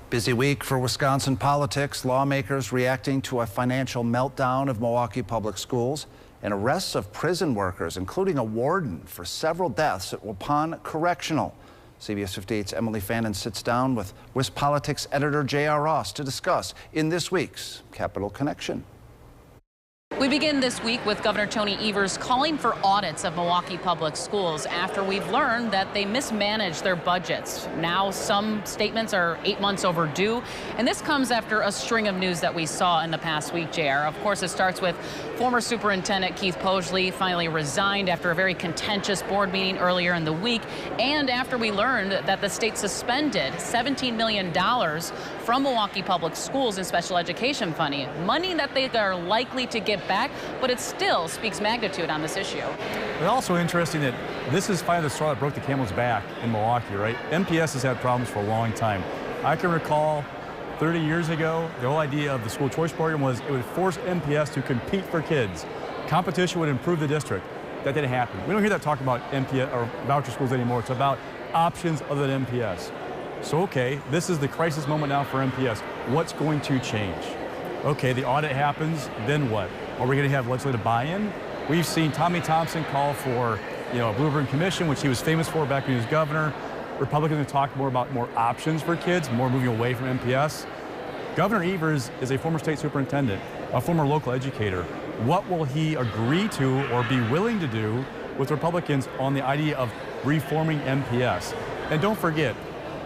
Busy week for Wisconsin politics. Lawmakers reacting to a financial meltdown of Milwaukee Public Schools and arrests of prison workers, including a warden for several deaths at Waupun Correctional. CBS 58's Emily Fannin sits down with WisPolitics editor J.R. Ross to discuss in this week's Capital Connection. We begin this week with Governor Tony Evers calling for audits of Milwaukee Public Schools after we've learned that they mismanaged their budgets. Now some statements are 8 months overdue, and this comes after a string of news that we saw in the past week, JR. Of course, it starts with former Superintendent Keith Posley finally resigned after a very contentious board meeting earlier in the week, and after we learned that the state suspended $17 million from Milwaukee Public Schools in special education funding, money that they are likely to get back, but it still speaks magnitude on this issue. It's also interesting that this is finally the straw that broke the camel's back in Milwaukee, right? MPS has had problems for a long time. I can recall 30 years ago, the whole idea of the school choice program was it would force MPS to compete for kids. Competition would improve the district. That didn't happen. We don't hear that talk about MPS or voucher schools anymore. It's about options other than MPS. So, okay, this is the crisis moment now for MPS. What's going to change? Okay, the audit happens, then what? Are we going to have legislative buy-in? We've seen Tommy Thompson call for, a Blueprint Commission, which he was famous for back when he was governor. Republicans have talked more about more options for kids, more moving away from MPS. Governor Evers is a former state superintendent, a former local educator. What will he agree to or be willing to do with Republicans on the idea of reforming MPS? And don't forget,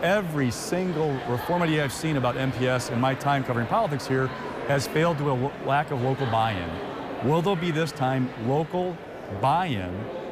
every single reform idea I've seen about MPS in my time covering politics here has failed due to a lack of local buy-in. Will there be this time local buy-in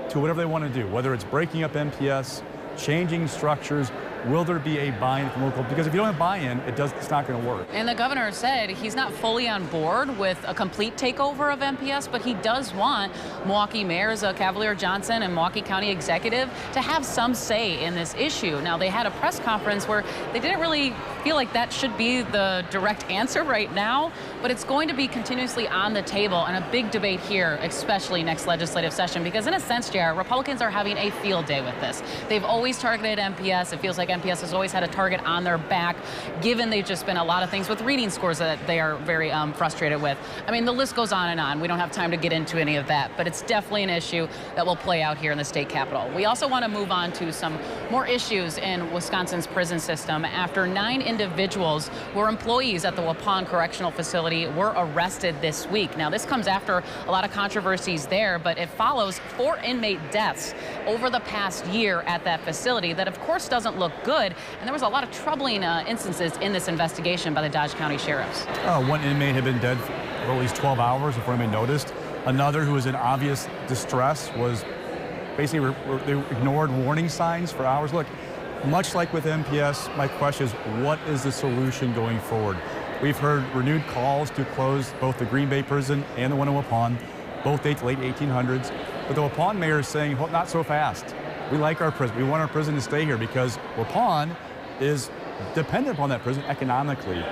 to whatever they want to do, whether it's breaking up MPS, changing structures? Will there be a buy-in from local? Because if you don't have buy-in, it's not going to work. And the governor said he's not fully on board with a complete takeover of MPS, but he does want Milwaukee mayors Cavalier Johnson and Milwaukee County executive to have some say in this issue. Now, they had a press conference where they didn't really feel like that should be the direct answer right now, but it's going to be continuously on the table and a big debate here, especially next legislative session, because in a sense, JR, Republicans are having a field day with this. They've always targeted MPS. It feels like MPS has always had a target on their back, given they've just been a lot of things with reading scores that they are very frustrated with. I mean, the list goes on and on. We don't have time to get into any of that, but it's definitely an issue that will play out here in the state capitol. We also want to move on to some more issues in Wisconsin's prison system after 9 individuals who were employees at the Waupun Correctional Facility were arrested this week. Now, this comes after a lot of controversies there, but it follows 4 inmate deaths over the past year at that facility that, of course, doesn't look good. And there was a lot of troubling instances in this investigation by the Dodge County sheriffs. One inmate had been dead for at least 12 hours before anybody noticed. Another who was in obvious distress was basically they ignored warning signs for hours. Look, much like with MPS, my question is, what is the solution going forward? We've heard renewed calls to close both the Green Bay prison and the one in Waupun, both date late 1800s. But the Waupun mayor is saying, well, not so fast. We like our prison. We want our prison to stay here because Waupun is dependent upon that prison economically.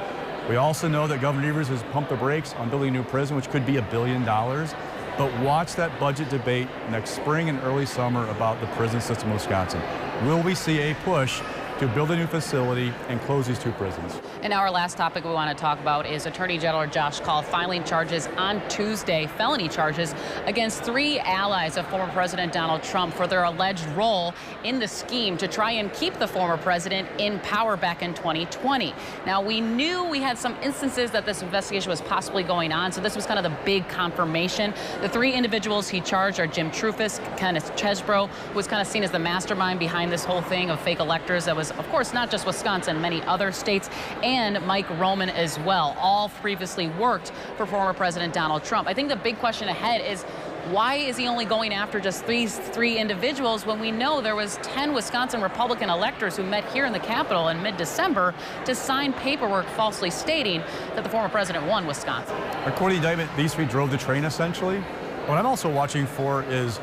We also know that Governor Evers has pumped the brakes on building a new prison, which could be $1 billion. But watch that budget debate next spring and early summer about the prison system in Wisconsin. Will we see a push to build a new facility and close these 2 prisons? And our last topic we want to talk about is Attorney General Josh Kaul filing charges on Tuesday, felony charges, against 3 allies of former President Donald Trump for their alleged role in the scheme to try and keep the former president in power back in 2020. Now, we knew we had some instances that this investigation was possibly going on, so this was kind of the big confirmation. The 3 individuals he charged are Jim Trufus, Kenneth Chesbro, who was kind of seen as the mastermind behind this whole thing of fake electors that was, of course, not just Wisconsin, many other states, and Mike Roman as well. All previously worked for former President Donald Trump. I think the big question ahead is, why is he only going after just these 3 individuals when we know there was 10 Wisconsin Republican electors who met here in the Capitol in mid-December to sign paperwork falsely stating that the former president won Wisconsin? According to the indictment, these 3 drove the train, essentially. What I'm also watching for is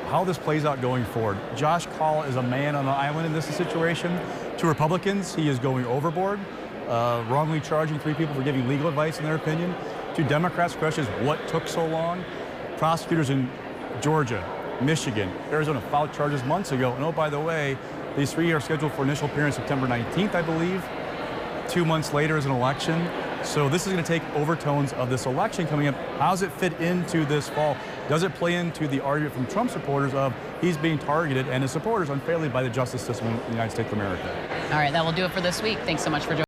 how this plays out going forward. Josh Kaul is a man on an island in this situation. To Republicans, he is going overboard, wrongly charging 3 people for giving legal advice in their opinion. To Democrats, the question is, what took so long? Prosecutors in Georgia, Michigan, Arizona filed charges months ago. And oh, by the way, these 3 are scheduled for initial appearance September 19th, I believe. 2 months later is an election. So this is going to take overtones of this election coming up. How does it fit into this fall? Does it play into the argument from Trump supporters of he's being targeted and his supporters unfairly by the justice system in the United States of America? All right, that will do it for this week. Thanks so much for joining.